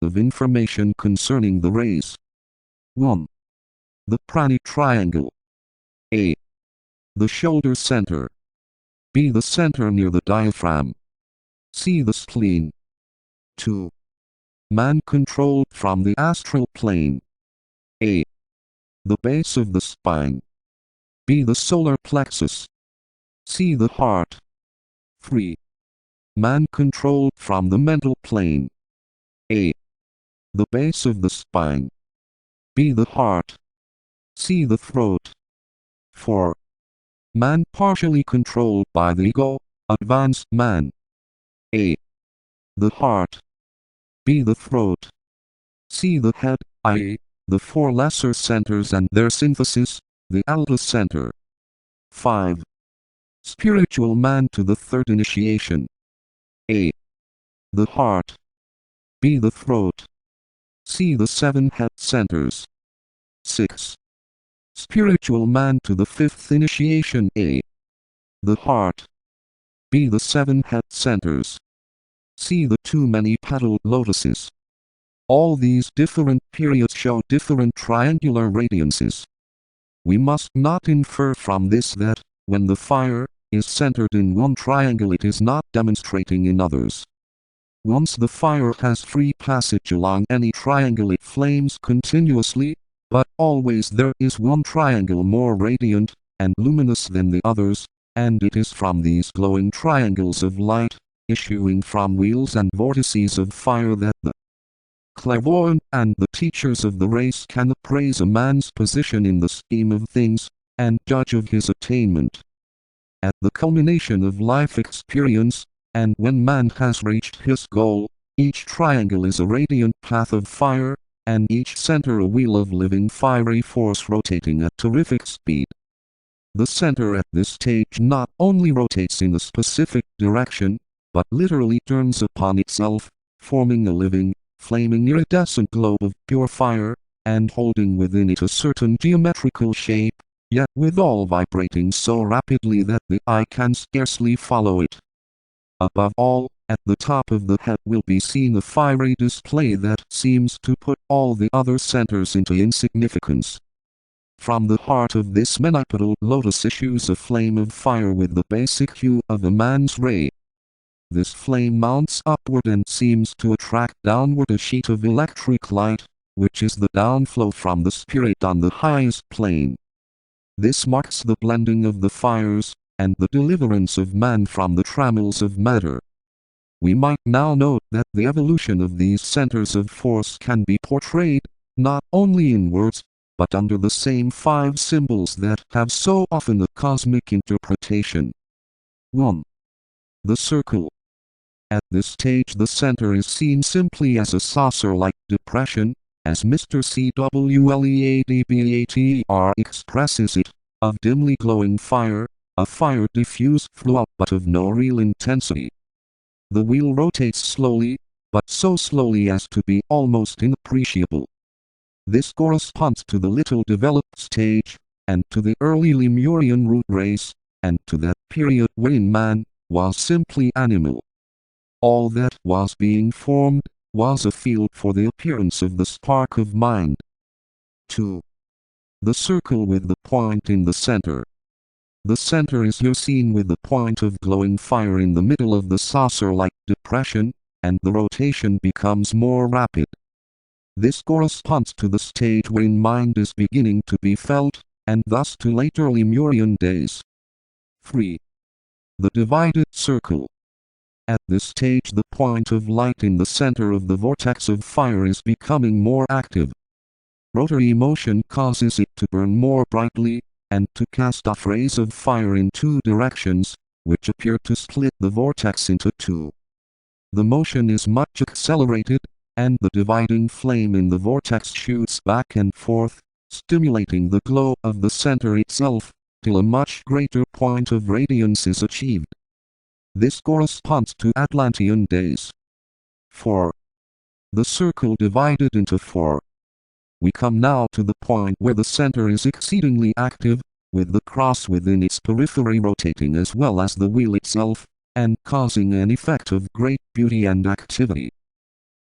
of information concerning the rays. 1. The prana triangle. A. The shoulder center. B. The center near the diaphragm. C. The spleen. 2. Man controlled from the astral plane. A. The base of the spine. B. The solar plexus. C. The heart. 3. Man controlled from the mental plane. A. The base of the spine. B. The heart. C. The throat. 4. Man partially controlled by the ego, advanced man. A. The heart. B. The throat. C. The head, i.e., the four lesser centers and their synthesis, the alta center. 5. Spiritual man to the third initiation. A. The heart. B. The throat. C. The seven head centers. 6. Spiritual man to the fifth initiation. A. The heart. B. The seven head centers. C. The too many petal lotuses. All these different periods show different triangular radiances. We must not infer from this that, when the fire is centered in one triangle, it is not demonstrating in others. Once the fire has free passage along any triangle, it flames continuously, but always there is one triangle more radiant and luminous than the others, and it is from these glowing triangles of light, issuing from wheels and vortices of fire, that the clairvoyant and the teachers of the race can appraise a man's position in the scheme of things, and judge of his attainment. At the culmination of life experience, and when man has reached his goal, each triangle is a radiant path of fire, and each center a wheel of living fiery force rotating at terrific speed. The center at this stage not only rotates in a specific direction, but literally turns upon itself, forming a living, flaming iridescent globe of pure fire, and holding within it a certain geometrical shape, yet withal vibrating so rapidly that the eye can scarcely follow it. Above all, at the top of the head will be seen a fiery display that seems to put all the other centers into insignificance. From the heart of this many-petal lotus issues a flame of fire with the basic hue of a man's ray. This flame mounts upward and seems to attract downward a sheet of electric light, which is the downflow from the spirit on the highest plane. This marks the blending of the fires, and the deliverance of man from the trammels of matter. We might now note that the evolution of these centers of force can be portrayed, not only in words, but under the same 5 symbols that have so often a cosmic interpretation. 1. The circle. At this stage the center is seen simply as a saucer-like depression, as Mr. Cwleadbater expresses it, of dimly glowing fire, a fire diffused throughout but of no real intensity. The wheel rotates slowly, but so slowly as to be almost inappreciable. This corresponds to the little developed stage, and to the early Lemurian root race, and to that period wherein man was simply animal. All that was being formed was a field for the appearance of the spark of mind. 2. The circle with the point in the center. The center is here seen with the point of glowing fire in the middle of the saucer-like depression, and the rotation becomes more rapid. This corresponds to the stage wherein mind is beginning to be felt, and thus to later Lemurian days. 3. The divided circle. At this stage the point of light in the center of the vortex of fire is becoming more active. Rotary motion causes it to burn more brightly, and to cast off rays of fire in 2 directions, which appear to split the vortex into 2. The motion is much accelerated, and the dividing flame in the vortex shoots back and forth, stimulating the glow of the center itself, till a much greater point of radiance is achieved. This corresponds to Atlantean days. 4. The circle divided into 4. We come now to the point where the center is exceedingly active, with the cross within its periphery rotating as well as the wheel itself, and causing an effect of great beauty and activity.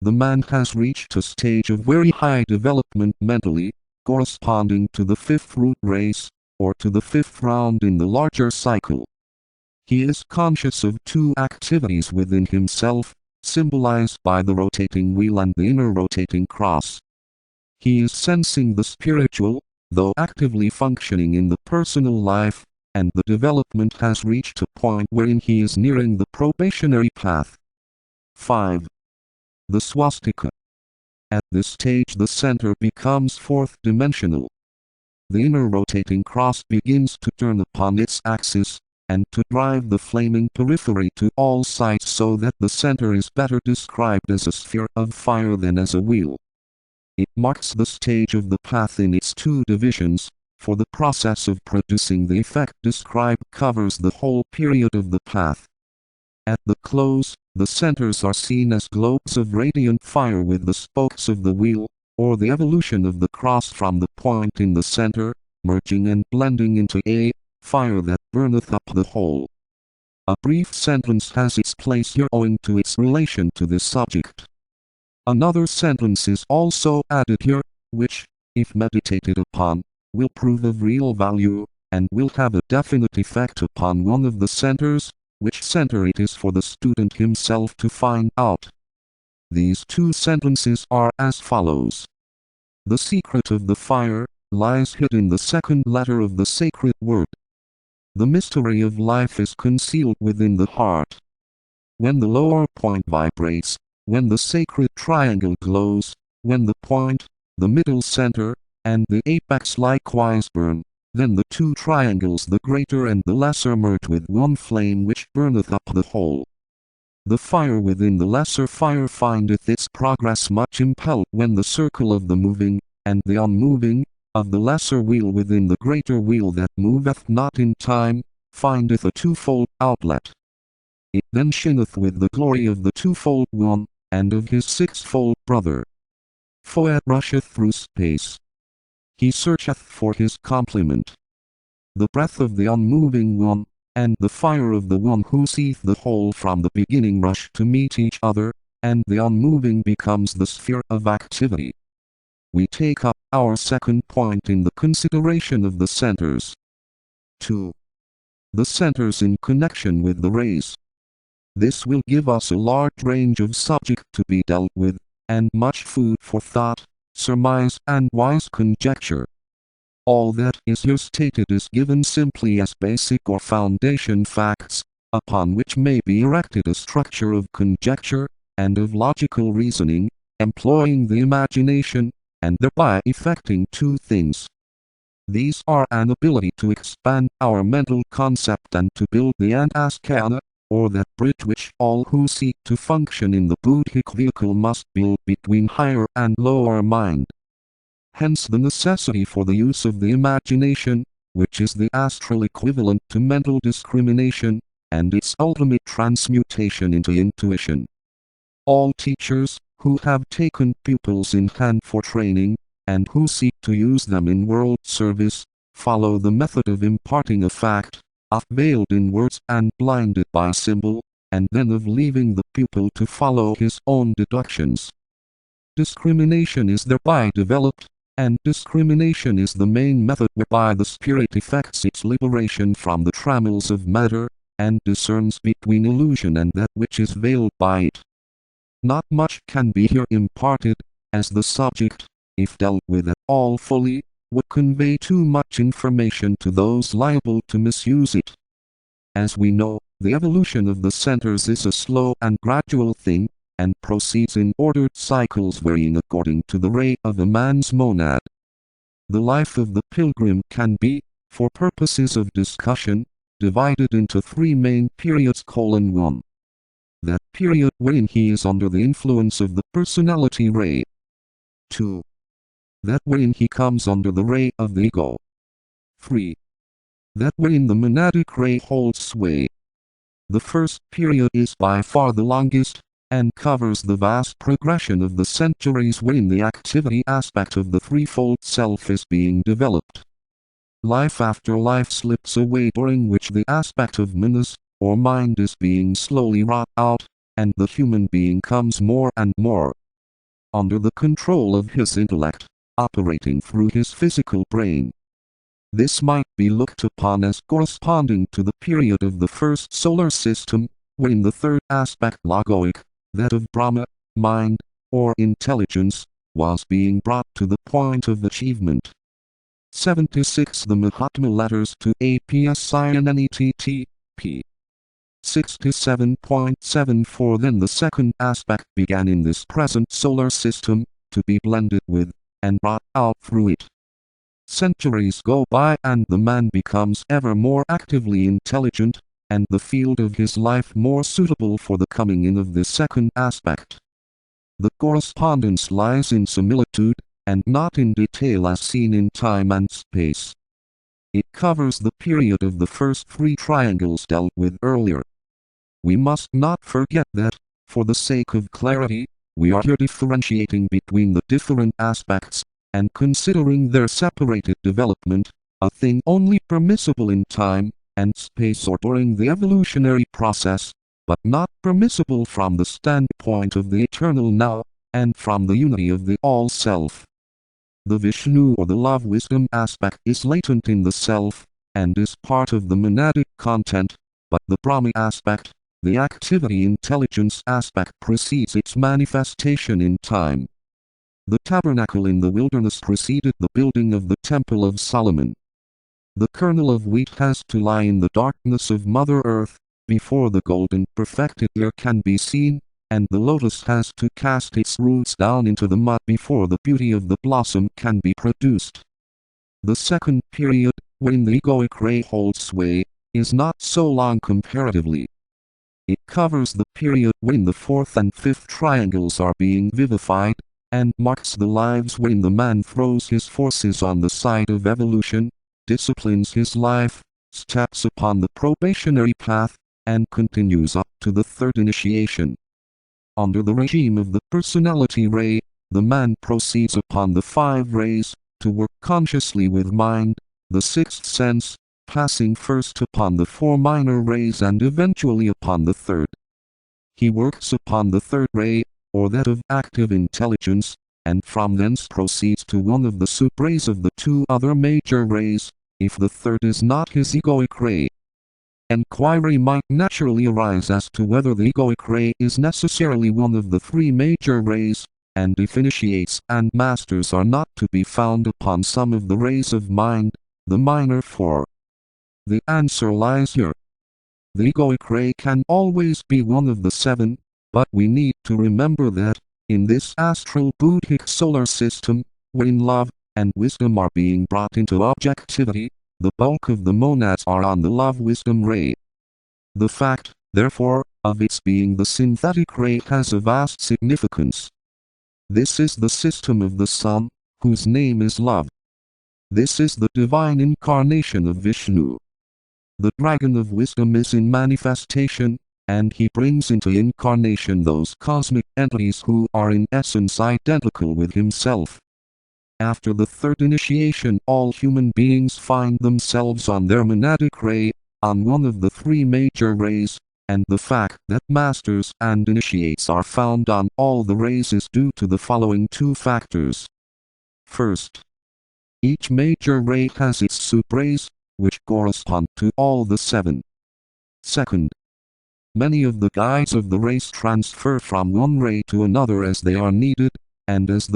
the man has reached a stage of very high development mentally, corresponding to the fifth root race, or to the fifth round in the larger cycle. He is conscious of two activities within himself, symbolized by the rotating wheel and the inner rotating cross. He is sensing the spiritual, though actively functioning in the personal life, and the development has reached a point wherein he is nearing the probationary path. 5. The swastika. At this stage the center becomes fourth-dimensional. The inner rotating cross begins to turn upon its axis, and to drive the flaming periphery to all sides so that the center is better described as a sphere of fire than as a wheel. It marks the stage of the path in its two divisions, for the process of producing the effect described covers the whole period of the path. At the close, the centers are seen as globes of radiant fire with the spokes of the wheel, or the evolution of the cross from the point in the center, merging and blending into a fire that burneth up the whole. A brief sentence has its place here owing to its relation to this subject. Another sentence is also added here, which, if meditated upon, will prove of real value, and will have a definite effect upon one of the centers, which center it is for the student himself to find out. These two sentences are as follows. The secret of the fire lies hid in the second letter of the sacred word. The mystery of life is concealed within the heart. When the lower point vibrates, when the sacred triangle glows, when the point, the middle center, and the apex likewise burn, then the two triangles, the greater and the lesser, merge with one flame which burneth up the whole. The fire within the lesser fire findeth its progress much impelled when the circle of the moving, and the unmoving, of the lesser wheel within the greater wheel that moveth not in time, findeth a twofold outlet. It then shineth with the glory of the twofold one, and of his sixfold brother. For it rusheth through space. He searcheth for his complement. The breath of the unmoving one, and the fire of the one who seeth the whole from the beginning rush to meet each other, and the unmoving becomes the sphere of activity. We take up our second point in the consideration of the centers. 2. The centers in connection with the rays. This will give us a large range of subject to be dealt with, and much food for thought, surmise and wise conjecture. All that is here stated is given simply as basic or foundation facts, upon which may be erected a structure of conjecture, and of logical reasoning, employing the imagination, and thereby effecting two things. These are an ability to expand our mental concept and to build the antaskana, or that bridge which all who seek to function in the Buddhic vehicle must build between higher and lower mind. Hence the necessity for the use of the imagination, which is the astral equivalent to mental discrimination, and its ultimate transmutation into intuition. All teachers, who have taken pupils in hand for training, and who seek to use them in world service, follow the method of imparting a fact, veiled in words and blinded by symbol, and then of leaving the pupil to follow his own deductions. Discrimination is thereby developed, and discrimination is the main method whereby the spirit effects its liberation from the trammels of matter, and discerns between illusion and that which is veiled by it. Not much can be here imparted, as the subject, if dealt with at all fully, would convey too much information to those liable to misuse it. As we know, the evolution of the centers is a slow and gradual thing, and proceeds in ordered cycles varying according to the ray of a man's monad. The life of the pilgrim can be, for purposes of discussion, divided into three main periods: 1. That period wherein he is under the influence of the personality ray. 2. That wherein he comes under the ray of the ego. 3. That wherein the monadic ray holds sway. The first period is by far the longest, and covers the vast progression of the centuries wherein the activity aspect of the threefold self is being developed. Life after life slips away, during which the aspect of manas, or mind, is being slowly wrought out, and the human being comes more and more under the control of his intellect, operating through his physical brain. This might be looked upon as corresponding to the period of the first solar system, when the third aspect logoic, that of Brahma, mind, or intelligence, was being brought to the point of achievement. 76 The Mahatma Letters to APSINNETT, p. 67.74 Then the second aspect began in this present solar system, to be blended with, and brought out through it. Centuries go by and the man becomes ever more actively intelligent, and the field of his life more suitable for the coming in of this second aspect. The correspondence lies in similitude, and not in detail as seen in time and space. It covers the period of the first three triangles dealt with earlier. We must not forget that, for the sake of clarity, we are here differentiating between the different aspects, and considering their separated development, a thing only permissible in time and space or during the evolutionary process, but not permissible from the standpoint of the eternal now, and from the unity of the All-Self. The Vishnu or the love-wisdom aspect is latent in the self, and is part of the monadic content, but the Brahmi aspect, the activity-intelligence aspect, precedes its manifestation in time. The tabernacle in the wilderness preceded the building of the Temple of Solomon. The kernel of wheat has to lie in the darkness of Mother Earth, before the golden perfected ear can be seen, and the lotus has to cast its roots down into the mud before the beauty of the blossom can be produced. The second period, when the egoic ray holds sway, is not so long comparatively. It covers the period when the fourth and fifth triangles are being vivified, and marks the lives when the man throws his forces on the side of evolution, disciplines his life, steps upon the probationary path, and continues up to the third initiation. Under the regime of the personality ray, the man proceeds upon the 5 rays, to work consciously with mind, the sixth sense, passing first upon the 4 minor rays and eventually upon the third. He works upon the third ray, or that of active intelligence, and from thence proceeds to one of the subrays of the 2 other major rays, if the third is not his egoic ray. Enquiry might naturally arise as to whether the egoic ray is necessarily one of the 3 major rays, and if initiates and masters are not to be found upon some of the rays of mind, the minor 4. The answer lies here. The egoic ray can always be one of the 7, but we need to remember that, in this astral Buddhic solar system, when love and wisdom are being brought into objectivity, the bulk of the monads are on the love-wisdom ray. The fact, therefore, of its being the synthetic ray has a vast significance. This is the system of the Sun, whose name is love. This is the divine incarnation of Vishnu. The dragon of wisdom is in manifestation, and he brings into incarnation those cosmic entities who are in essence identical with himself. After the third initiation, all human beings find themselves on their monadic ray, on one of the 3 major rays, and the fact that masters and initiates are found on all the rays is due to the following 2 factors. First, each major ray has its subrays, which correspond to all the 7. Second, many of the guides of the rays transfer from one ray to another as they are needed, and as the